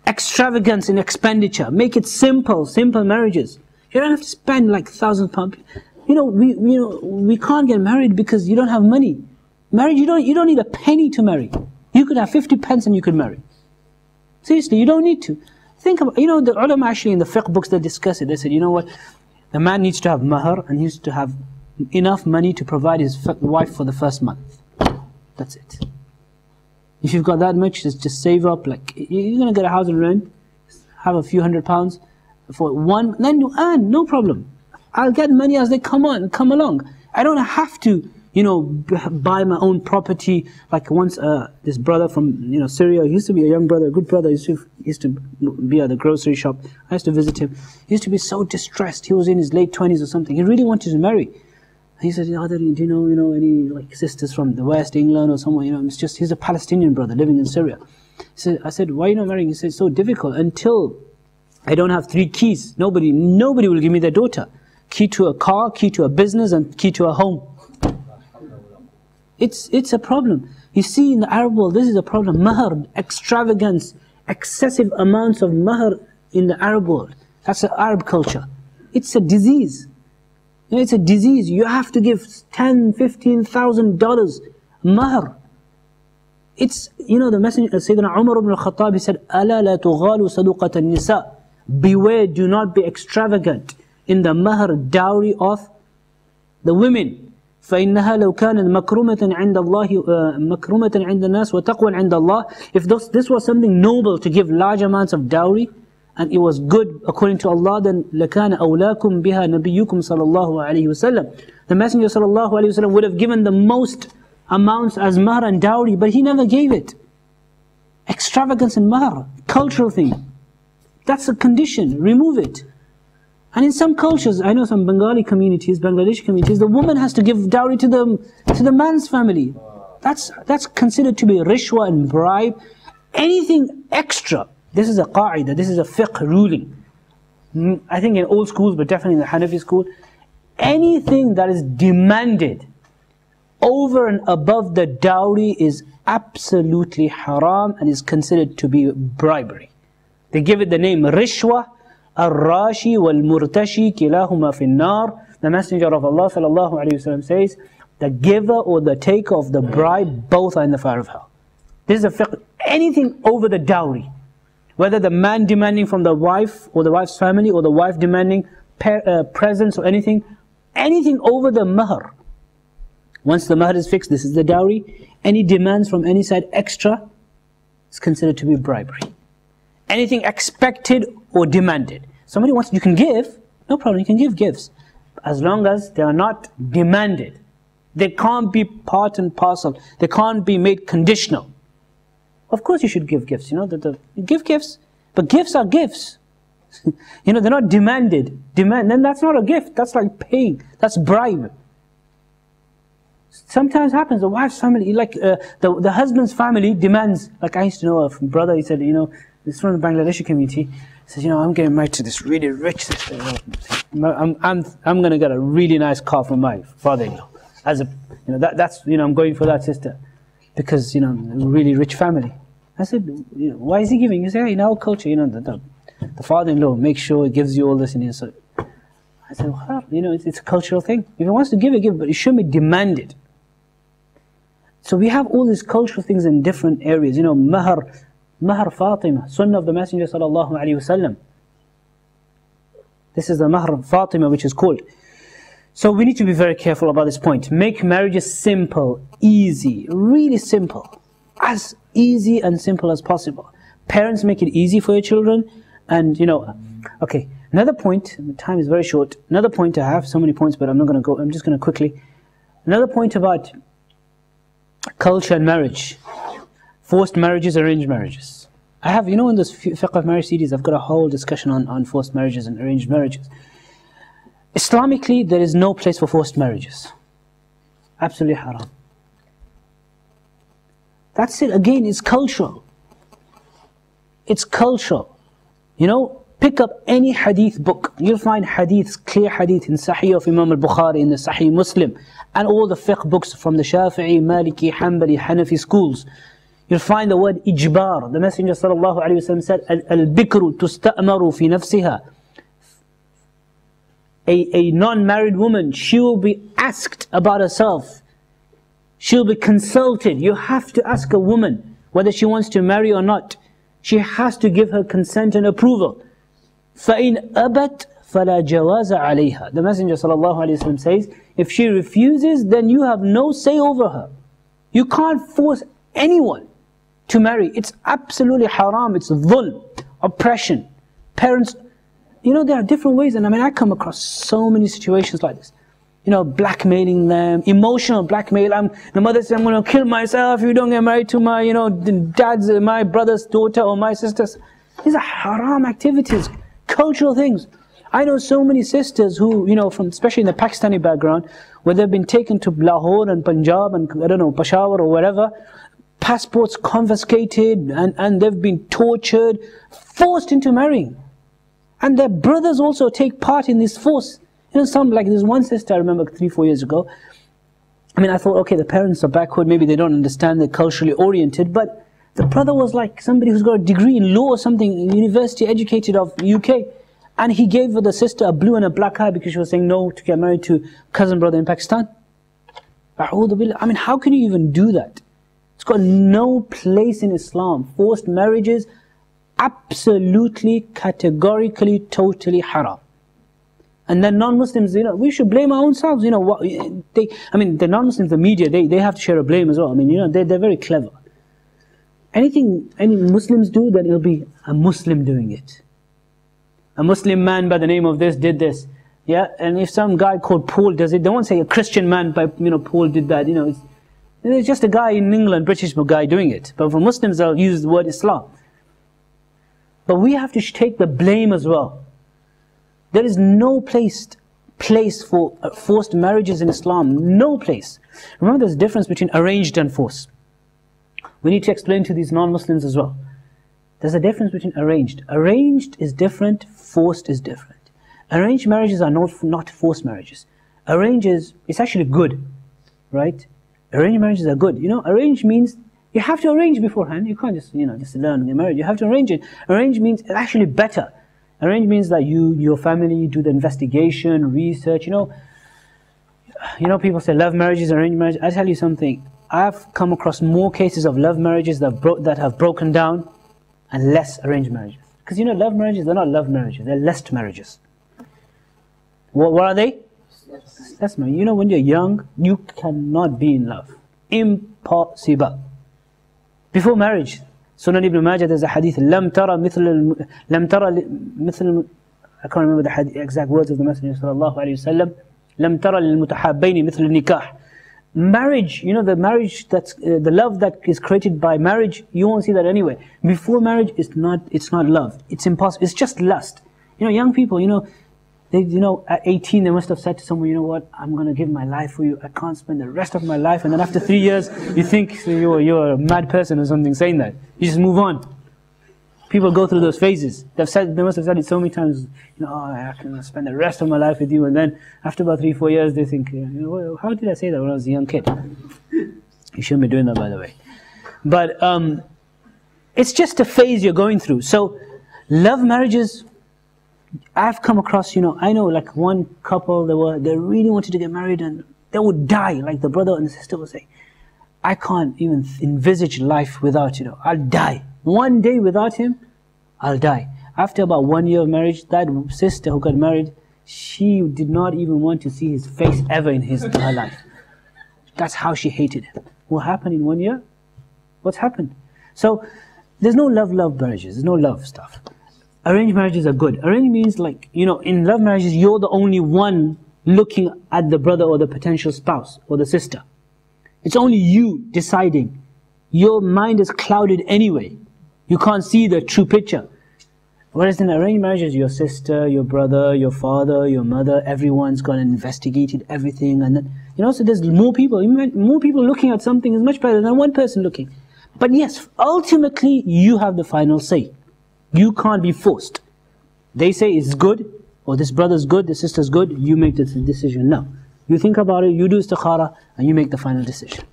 extravagance in expenditure. Make it simple marriages. You don't have to spend like £1,000. We can't get married because you don't have money. Marriage, you don't need a penny to marry. You could have 50 pence and you could marry. Seriously, you don't need to. Think about, the ulama actually in the fiqh books, they discuss it. They said, you know what, the man needs to have mahar and he needs to have enough money to provide his wife for the first month. That's it. If you've got that much, just save up. Like, you're going to get a house and rent, have a few £100 for one, then you earn, no problem. I'll get money as they come along. I don't have to, buy my own property. Like once, this brother from, Syria, he used to be a young brother, a good brother, he used to be at the grocery shop. I used to visit him. He used to be so distressed. He was in his late 20s or something. He really wanted to marry. He said, do you know any like sisters from the West England or somewhere? He's a Palestinian brother living in Syria. I said, why are you not marrying? He said, it's so difficult. Until I don't have 3 keys, nobody will give me their daughter. Key to a car, key to a business, and key to a home. It's a problem. You see, in the Arab world, this is a problem. Mahar, extravagance, excessive amounts of mahar in the Arab world. That's the Arab culture. It's a disease. It's a disease. You have to give $10,000, $15,000 mahar. It's, the messenger, Sayyidina Umar ibn al-Khattab, he said, أَلَا لَا تُغَالُ صَدُقَةَ النِّسَاءِ. Beware, do not be extravagant in the mahar, dowry of the women. فإنها لو كانت مكرمة عند الله مكرمة عند الناس وتقوى عند الله. If this was something noble to give large amounts of dowry and it was good according to Allah, then لكان أولاكم بها نبيكم صلى الله عليه وسلم. The Messenger صلى الله عليه وسلم would have given the most amounts as mahar and dowry, but he never gave it. Extravagance in mahar, cultural thing. That's a condition. Remove it. And in some cultures, I know some Bengali communities, Bangladeshi communities, the woman has to give dowry to the man's family. That's considered to be rishwa and bribe. Anything extra, this is a qa'idah, this is a fiqh ruling. I think in old schools, but definitely in the Hanafi school, anything that is demanded over and above the dowry is absolutely haram and is considered to be bribery. They give it the name rishwa. الراشي والمرتشي كلاهما في النار. The Messenger of Allah sallallahu alayhi wasallam says, the giver or the taker of the bribe, both are in the fire of hell. This is a fiqh. Anything over the dowry, whether the man demanding from the wife or the wife's family, or the wife demanding presents or anything over the mahar. Once the mahar is fixed, this is the dowry. Any demands from any side extra is considered to be bribery. Anything expected or demanded. Somebody wants, you can give, no problem, you can give gifts. As long as they are not demanded. They can't be part and parcel. They can't be made conditional. Of course you should give gifts, give gifts. But gifts are gifts. They're not demanded. Then that's not a gift, that's like paying, that's bribe. Sometimes happens, the wife's family, like the husband's family demands, like I used to know a brother, he said, this is from the Bangladeshi community. He says, I'm getting married to this really rich sister. I'm going to get a really nice car from my father-in-law. I'm going for that sister because a really rich family. I said, why is he giving? He said, in our culture, the father-in-law makes sure he gives you all this. So I said, well, it's a cultural thing. If he wants to give, but it shouldn't be demanded. So we have all these cultural things in different areas. Mahar Fatima, sunnah of the Messenger sallallahu alaihi wasallam. This is the Mahar Fatima which is called. So we need to be very careful about this point. Make marriages simple, easy, really simple. As easy and simple as possible. Parents, make it easy for your children. And okay, another point, the time is very short. Another point I have, so many points, but I'm not going to go, I'm just going to quickly. Another point about culture and marriage. Forced marriages, arranged marriages. I have, in this fiqh of marriage CDs, I've got a whole discussion on forced marriages and arranged marriages. Islamically, there is no place for forced marriages. Absolutely haram. That's it. Again, it's cultural. It's cultural. Pick up any hadith book. You'll find hadiths, clear hadith in Sahih of Imam al-Bukhari, in the Sahih Muslim, and all the fiqh books from the Shafi'i, Maliki, Hanbali, Hanafi schools. You'll find the word ijbar. The Messenger sallallahu alaihi wasallam said, al-bikru tusta'maru fi nafsiha. A non-married woman, she will be asked about herself. She'll be consulted. You have to ask a woman whether she wants to marry or not. She has to give her consent and approval. فَإِنْ أَبَتْ فَلَا جَوَازَ عَلَيْهَا. The Messenger sallallahu alaihi wasallam says, if she refuses, then you have no say over her. You can't force anyone to marry. It's absolutely haram. It's dhulm, oppression. Parents, you know, there are different ways, and I mean, I come across so many situations like this. You know, blackmailing them, emotional blackmail. The mother says, I'm going to kill myself if you don't get married to my, you know, my brother's daughter or my sister's. These are haram activities, cultural things. I know so many sisters who, you know, from especially in the Pakistani background, where they've been taken to Lahore and Punjab and, I don't know, Peshawar or wherever, passports confiscated, and they've been tortured, forced into marrying. And their brothers also take part in this force. You know, some, like there's one sister I remember 3-4 years ago. I mean, I thought, okay, the parents are backward, maybe they don't understand, they're culturally oriented, but the brother was like somebody who's got a degree in law or something, university educated of UK, and he gave the sister a blue and a black eye because she was saying no to get married to cousin brother in Pakistan. I mean, how can you even do that? It's got no place in Islam. Forced marriages, absolutely, categorically, totally haram. And then non-Muslims, you know, we should blame our own selves. You know, I mean, the non-Muslims, the media, they have to share a blame as well. I mean, you know, they're very clever. Anything any Muslims do, then it'll be a Muslim doing it. A Muslim man by the name of this did this. Yeah, and if some guy called Paul does it, they won't say a Christian man by, you know, Paul did that. You know, it's just a guy in England, British guy doing it. But for Muslims, they'll use the word Islam. But we have to take the blame as well. There is no place for forced marriages in Islam. No place. Remember, there's a difference between arranged and forced. We need to explain to these non-Muslims as well. There's a difference between arranged. Arranged is different, forced is different. Arranged marriages are not forced marriages. Arranged it's actually good, right? Arranged marriages are good. You know, arranged means you have to arrange beforehand. You can't just, you know, just learn and get married. You have to arrange it. Arranged means it's actually better. Arranged means that your family do the investigation, research. You know, people say love marriages, arranged marriage. I tell you something. I've come across more cases of love marriages that have broken down, and less arranged marriages. Because you know, love marriages, they're not love marriages, they're lust marriages. What are they? Lust marriage. You know, when you're young, you cannot be in love. Impossible. Before marriage, Sunan ibn Majah, there's a hadith, I can't remember the exact words of the Messenger sallallahu alayhi wasallam. لم ترى للمتحابين مثل النكاح. Marriage, you know, the marriage that's the love that is created by marriage, you won't see that anywhere. Before marriage, it's not love. It's impossible. It's just lust. You know, young people, you know, at 18 they must have said to someone, you know what, I'm going to give my life for you. I can't spend the rest of my life. And then after 3 years, you think you're a mad person or something saying that. You just move on. People go through those phases. They must have said it so many times, you know, oh, I can spend the rest of my life with you. And then after about 3-4 years, they think, you know, how did I say that when I was a young kid? You shouldn't be doing that, by the way. But it's just a phase you're going through. So love marriages, I've come across, you know, I know like one couple, they really wanted to get married and they would die, like the brother and the sister would say, I can't even envisage life without, you know, I'll die. One day without him, I'll die. After about 1 year of marriage, that sister who got married, she did not even want to see his face ever in her life. That's how she hated him. What happened in 1 year? What's happened? So, there's no love marriages, there's no love stuff. Arranged marriages are good. Arranged means like, you know, in love marriages, you're the only one looking at the brother or the potential spouse or the sister. It's only you deciding. Your mind is clouded anyway. You can't see the true picture. Whereas in arranged marriages, your sister, your brother, your father, your mother, everyone's gone and investigated everything. And then, you know, so there's more people. More people looking at something is much better than one person looking. But yes, ultimately, you have the final say. You can't be forced. They say it's good, or this brother's good, this sister's good, you make the decision. No. You think about it, you do istikhara, and you make the final decision.